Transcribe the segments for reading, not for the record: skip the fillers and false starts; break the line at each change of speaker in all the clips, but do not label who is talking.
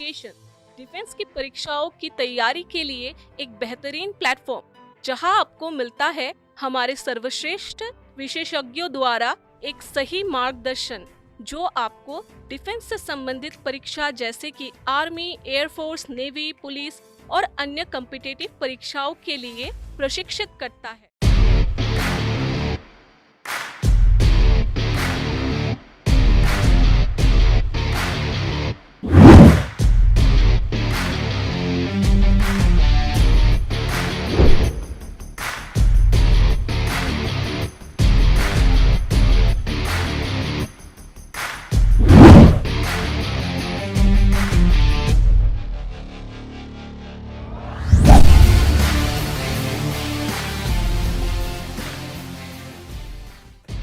Education defence की परीक्षाओं की तैयारी के लिए एक बेहतरीन प्लेटफॉर्म जहां आपको मिलता है हमारे सर्वश्रेष्ठ विशेषज्ञों द्वारा एक सही मार्गदर्शन जो आपको डिफेंस से संबंधित परीक्षा जैसे कि आर्मी, एयरफोर्स, नेवी, पुलिस और अन्य कॉम्पिटिटिव परीक्षाओं के लिए प्रशिक्षित करता है।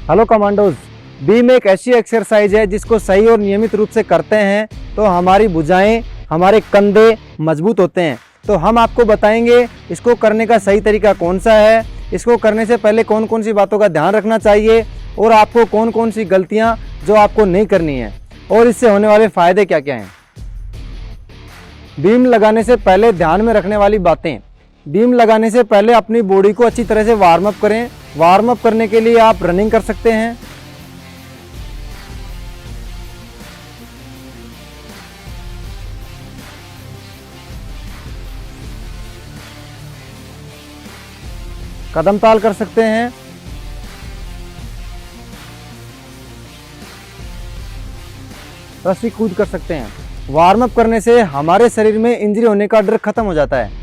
हेलो कमांडोज, बीम एक ऐसी एक्सरसाइज है जिसको सही और नियमित रूप से करते हैं तो हमारी भुजाएं, हमारे कंधे मजबूत होते हैं। तो हम आपको बताएंगे इसको करने का सही तरीका कौन सा है, इसको करने से पहले कौन कौन सी बातों का ध्यान रखना चाहिए और आपको कौन कौन सी गलतियां जो आपको नहीं करनी है और इससे होने वाले फ़ायदे क्या क्या हैं। बीम लगाने से पहले ध्यान में रखने वाली बातें। बीम लगाने से पहले अपनी बॉडी को अच्छी तरह से वार्म अप करें। वार्म अप करने के लिए आप रनिंग कर सकते हैं, कदम ताल कर सकते हैं, रस्सी कूद कर सकते हैं। वार्म अप करने से हमारे शरीर में इंजरी होने का डर खत्म हो जाता है।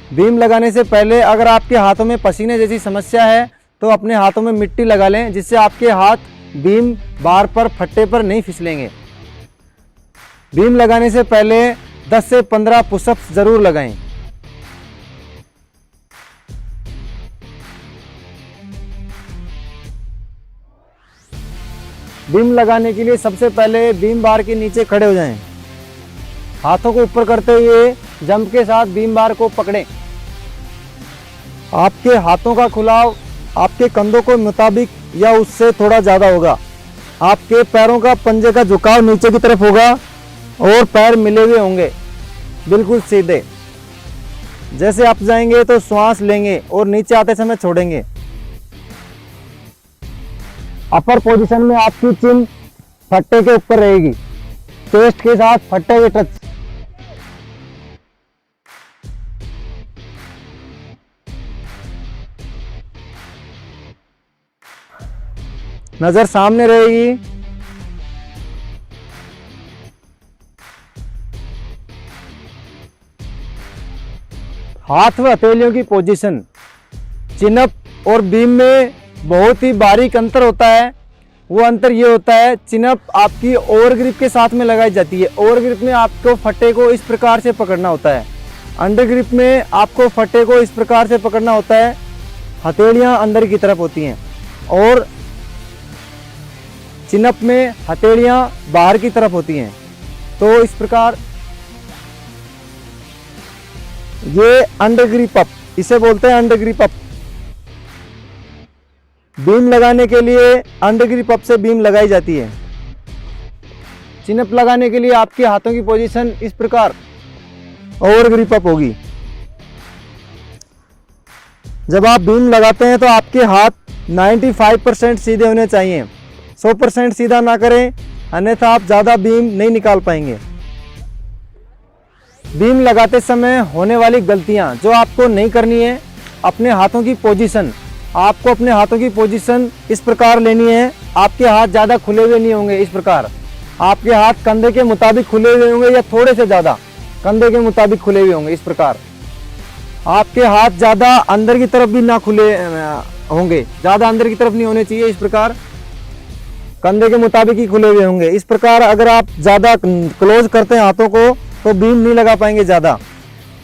बीम लगाने से पहले अगर आपके हाथों में पसीने जैसी समस्या है तो अपने हाथों में मिट्टी लगा लें जिससे आपके हाथ बीम बार पर फट्टे पर नहीं फिसलेंगे। बीम लगाने से पहले 10 से 15 पुशअप्स जरूर लगाएं। बीम लगाने के लिए सबसे पहले बीम बार के नीचे खड़े हो जाएं। हाथों को ऊपर करते हुए जंप के साथ बीम बार को पकड़ें। आपके हाथों का खुलाव आपके कंधों के मुताबिक या उससे थोड़ा ज़्यादा होगा। आपके पैरों का पंजे का झुकाव नीचे की तरफ होगा और पैर मिले हुए होंगे बिल्कुल सीधे। जैसे आप जाएंगे तो श्वास लेंगे और नीचे आते समय छोड़ेंगे। अपर पोजीशन में आपकी चिन फट्टे के ऊपर रहेगी, चेस्ट के साथ फट्टे के टच। नजर सामने रहेगी। हाथ व हथेलियों की पोजीशन। चिनअप और बीम में बहुत ही बारीक अंतर होता है। वो अंतर ये होता है, चिनअप आपकी ओवर ग्रिप के साथ में लगाई जाती है। ओवर ग्रिप में आपको फट्टे को इस प्रकार से पकड़ना होता है। अंडर ग्रिप में आपको फट्टे को इस प्रकार से पकड़ना होता है। हथेलियां अंदर की तरफ होती हैं और चिनअप में हथेलियां बाहर की तरफ होती हैं। तो इस प्रकार ये अंडर ग्रिप अप, इसे बोलते हैं अंडर ग्रिप अप। बीम लगाने के लिए अंडर ग्रिप अप से बीम लगाई जाती है। चिनअप लगाने के लिए आपके हाथों की पोजीशन इस प्रकार ओवर ग्रिप अप होगी। जब आप बीम लगाते हैं तो आपके हाथ 95% सीधे होने चाहिए। 100% सीधा ना करें, अन्यथा आप ज़्यादा बीम नहीं निकाल पाएंगे। बीम लगाते समय होने वाली गलतियां जो आपको नहीं करनी है, अपने हाथों की पोजीशन। आपको अपने हाथों की पोजीशन इस प्रकार लेनी है। आपके हाथ ज़्यादा खुले हुए नहीं होंगे। इस प्रकार आपके हाथ कंधे के मुताबिक खुले हुए होंगे या थोड़े से ज़्यादा कंधे के मुताबिक खुले हुए होंगे। इस प्रकार आपके हाथ ज़्यादा अंदर की तरफ भी ना खुले होंगे, ज़्यादा अंदर की तरफ नहीं होने चाहिए। इस प्रकार कंधे के मुताबिक ही खुले हुए होंगे। इस प्रकार अगर आप ज़्यादा क्लोज करते हैं हाथों को तो बीम नहीं लगा पाएंगे ज़्यादा।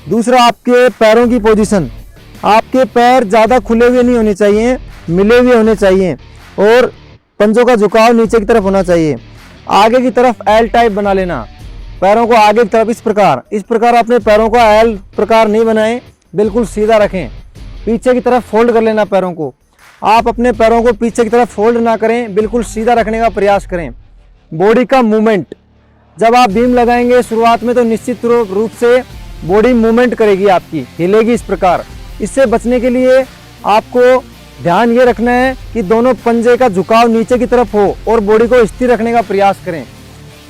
दूसरा, आपके पैरों की पोजीशन। आपके पैर ज़्यादा खुले हुए नहीं होने चाहिए, मिले हुए होने चाहिए और पंजों का झुकाव नीचे की तरफ होना चाहिए। आगे की तरफ एल टाइप बना लेना, पैरों को आगे की तरफ इस प्रकार अपने पैरों को एल प्रकार नहीं बनाएं, बिल्कुल सीधा रखें। पीछे की तरफ फोल्ड कर लेना पैरों को। आप अपने पैरों को पीछे की तरफ फोल्ड ना करें, बिल्कुल सीधा रखने का प्रयास करें। बॉडी का मूवमेंट, जब आप बीम लगाएंगे शुरुआत में तो निश्चित रूप से बॉडी मूवमेंट करेगी, आपकी हिलेगी इस प्रकार। इससे बचने के लिए आपको ध्यान ये रखना है कि दोनों पंजे का झुकाव नीचे की तरफ हो और बॉडी को स्थिर रखने का प्रयास करें।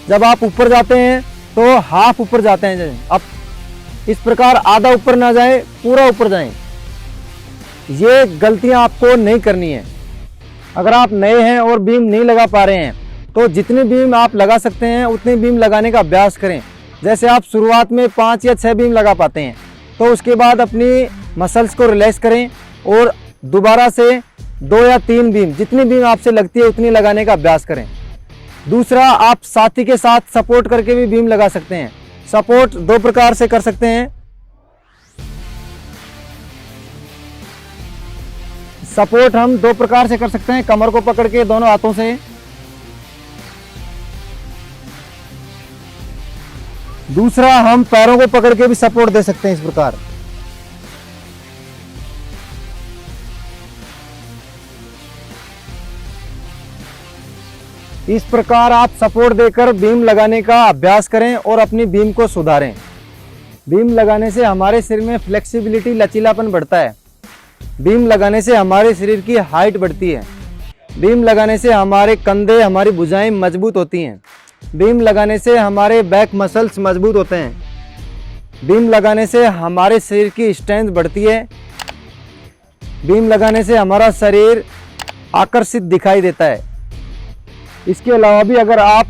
जब आप ऊपर जाते हैं तो हाफ ऊपर जाते हैं, अब इस प्रकार आधा ऊपर ना जाए, पूरा ऊपर जाएं। ये गलतियां आपको नहीं करनी है। अगर आप नए हैं और बीम नहीं लगा पा रहे हैं तो जितनी बीम आप लगा सकते हैं उतनी बीम लगाने का अभ्यास करें। जैसे आप शुरुआत में 5 या 6 बीम लगा पाते हैं तो उसके बाद अपनी मसल्स को रिलैक्स करें और दोबारा से 2 या 3 बीम, जितनी बीम आपसे लगती है उतनी लगाने का अभ्यास करें। दूसरा, आप साथी के साथ सपोर्ट करके भी बीम लगा सकते हैं। सपोर्ट 2 प्रकार से कर सकते हैं। सपोर्ट हम 2 प्रकार से कर सकते हैं, कमर को पकड़ के दोनों हाथों से। दूसरा, हम पैरों को पकड़ के भी सपोर्ट दे सकते हैं इस प्रकार। इस प्रकार आप सपोर्ट देकर बीम लगाने का अभ्यास करें और अपनी बीम को सुधारें। बीम लगाने से हमारे शरीर में फ्लेक्सिबिलिटी, लचीलापन बढ़ता है। बीम लगाने से हमारे शरीर की हाइट बढ़ती है। बीम लगाने से हमारे कंधे, हमारी भुजाएं मजबूत होती हैं। बीम लगाने से हमारे बैक मसल्स मजबूत होते हैं। बीम लगाने से हमारे शरीर की स्ट्रेंथ बढ़ती है। बीम लगाने से हमारा शरीर आकर्षित दिखाई देता है। इसके अलावा भी अगर आप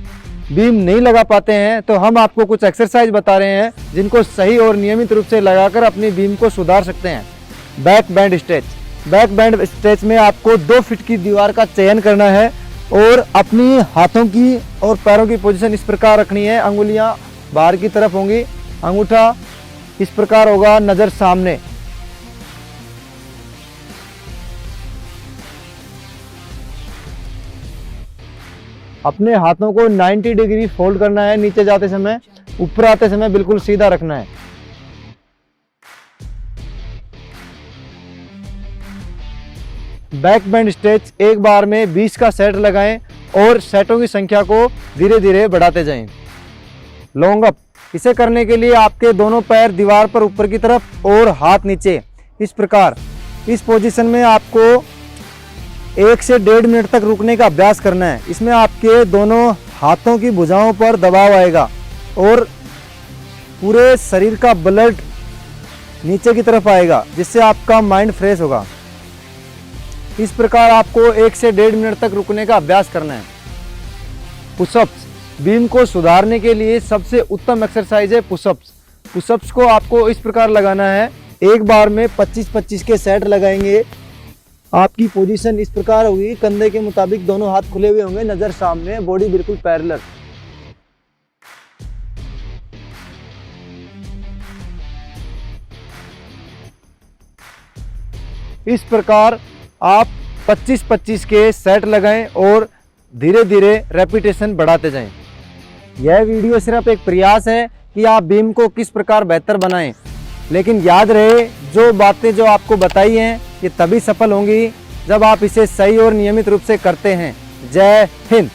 बीम नहीं लगा पाते हैं तो हम आपको कुछ एक्सरसाइज बता रहे हैं जिनको सही और नियमित रूप से लगाकर अपनी बीम को सुधार सकते हैं। Back bend stretch. Back bend stretch में आपको 2 फीट की दीवार का चयन करना है और अपनी हाथों की और पैरों की पोजीशन इस प्रकार रखनी है। अंगुलियां बाहर की तरफ होंगी, अंगूठा इस प्रकार होगा, नज़र सामने। अपने हाथों को 90 डिग्री फोल्ड करना है। नीचे जाते समय, ऊपर आते समय बिल्कुल सीधा रखना है। बैक बैंड स्ट्रेच एक बार में 20 का सेट लगाएं और सेटों की संख्या को धीरे धीरे बढ़ाते जाएं। Long up. इसे करने के लिए आपके दोनों पैर दीवार पर ऊपर की तरफ और हाथ नीचे इस प्रकार। इस पोजीशन में आपको 1 से 1.5 मिनट तक रुकने का अभ्यास करना है। इसमें आपके दोनों हाथों की भुजाओं पर दबाव आएगा और पूरे शरीर का ब्लड नीचे की तरफ आएगा, जिससे आपका माइंड फ्रेश होगा। इस प्रकार आपको 1 से 1.5 मिनट तक रुकने का अभ्यास करना है। पुशअप्स। बीम को सुधारने के लिए सबसे उत्तम एक्सरसाइज है पुशअप्स। पुशअप्स को आपको इस प्रकार लगाना है। एक बार में 25-25 के सेट लगाएंगे। आपकी पोजीशन इस प्रकार होगी, कंधे के मुताबिक दोनों हाथ खुले हुए होंगे, नजर सामने, बॉडी बिल्कुल पैरेलल। इस प्रकार आप 25-25 के सेट लगाएं और धीरे धीरे रेपिटेशन बढ़ाते जाएं। यह वीडियो सिर्फ एक प्रयास है कि आप बीम को किस प्रकार बेहतर बनाएं, लेकिन याद रहे जो बातें जो आपको बताई हैं ये तभी सफल होंगी जब आप इसे सही और नियमित रूप से करते हैं। जय हिंद।